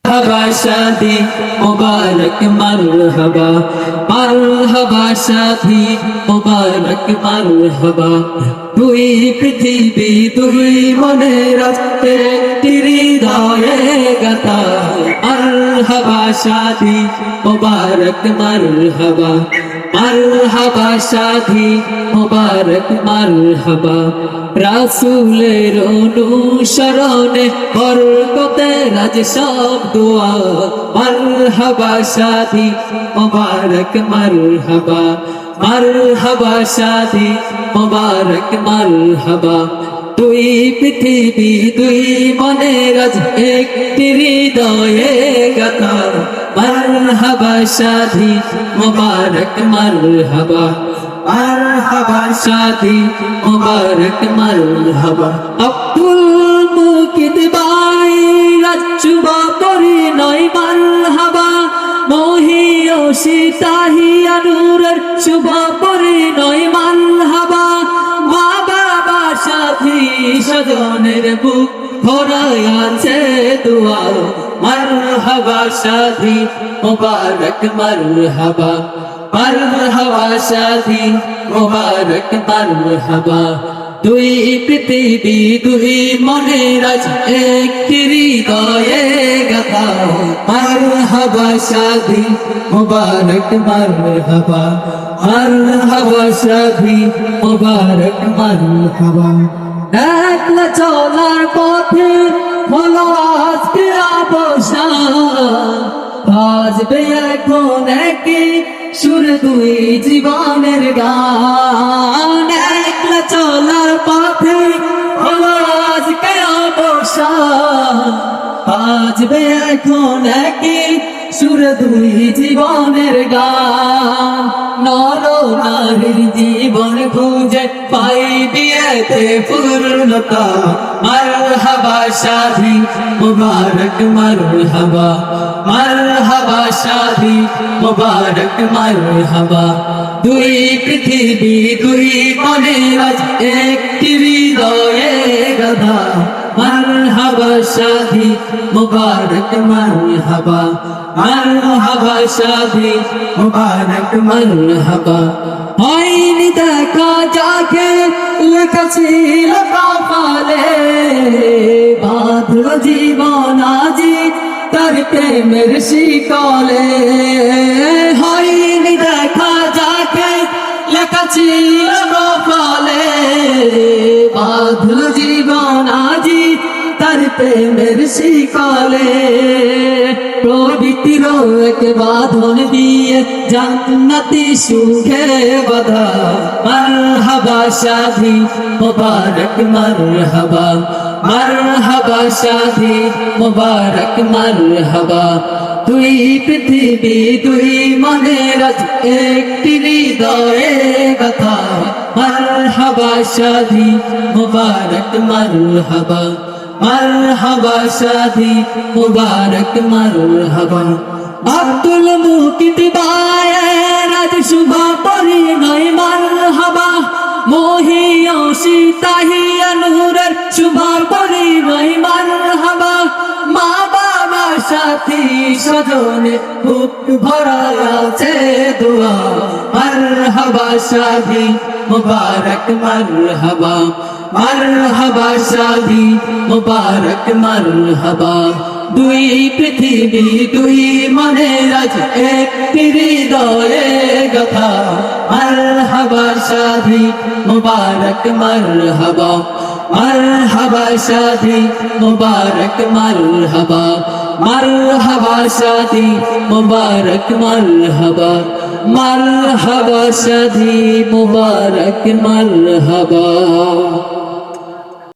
मरहबा शादी मुबारक मरहबा मरहबा शादी मुबारक मरहबा দুই পৃথিবী দুই মনের একটি হৃদয়ে গাথা মরহবা শাদি মুবারক মরহবা মরহবা শাদি মুবারক মরহবা রাসূলের অনুসরণে বরকতের আজ সব দোয়া মরহবা শাদি মুবারক মরহবা মরহবা শাদি মুবারক মরহবা দুই পৃথিবী দুই মনের আজ একটি হৃদয়ে গাথা মরহবা শাদি মুবারক মরহবা मरहबा शादी मुबारक मरहबा अब्दुल मुकिद भाई रचुबा परी नय मरहबा मोहियो सीताहिया नूरेर शुभा परी नय मरहबा मा बाबा साथी सजनेर बुक भराय आछे दुआ मरहबा शादी मुबारक मरहबा मरहबा शादी मुबारक मरहबा দুই পৃথিবী দুই মনের আজ একটি হৃদয়ে গাথা মরহবা শাদি মুবারক মরহবা মরহবা শাদি মুবারক মরহবা একলা চলার পথে হলো আজকে অবসান বাজবে এখন একই সুর দুই জীবনের গান একলা চলার পথে হলো আজকে অবসান বাজবে এখন একই সুর দুই জীবনের গান নর নারীর জীবন খুঁজে পাইবি এতে পূর্ণতা মরহবা শাদি মুবারক মরহবা মরহবা শাদি মুবারক মরহবা দুই পৃথিবী দুই মনের আজ একটি হৃদয়ে গাথা मरहबा शादी मुबारक मरहबा मरहबा शादी मुबारक मरहबा आईनी देखा जाके লেখছিল কপালে বাঁধল জীবন আজি তার প্রেমের শিকলে হয়নি দেখা যাকে লেখছিল কপালে বাঁধল জীবন আজি তার প্রেমের শিকলে পবিত্র এক বাঁধন দিয়ে জান্নাতি সুখে বাঁধা মরহবা শাদি মুবারক মরহবা মরহবা শাদি মুবারক মরহবা দুই পৃথিবী দুই মনের আজ একটি হৃদয়ে গাথা মরহবা শাদি মুবারক মরহবা मरहबा शादी मुबारक मरहबा अब्दुल मुकिद भाई राज शुभा परी नय मरहबा मोहियो सीताहिया नूरेर शुभा परी नय मरहबा मा बाबा साथी सजने बुक भराय आछे दुआ मरहबा शादी मुबारक मरहबा मरहबा शादी मुबारक मरहबा দুই পৃথিবী দুই মনের আজ একটি হৃদয়ে গাথা মরহবা শাদি মুবারক মরহবা মরহবা শাদি মুবারক মরহবা মরহবা শাদি মুবারক মরহবা मरहबा शादी मुबारक मरहबा।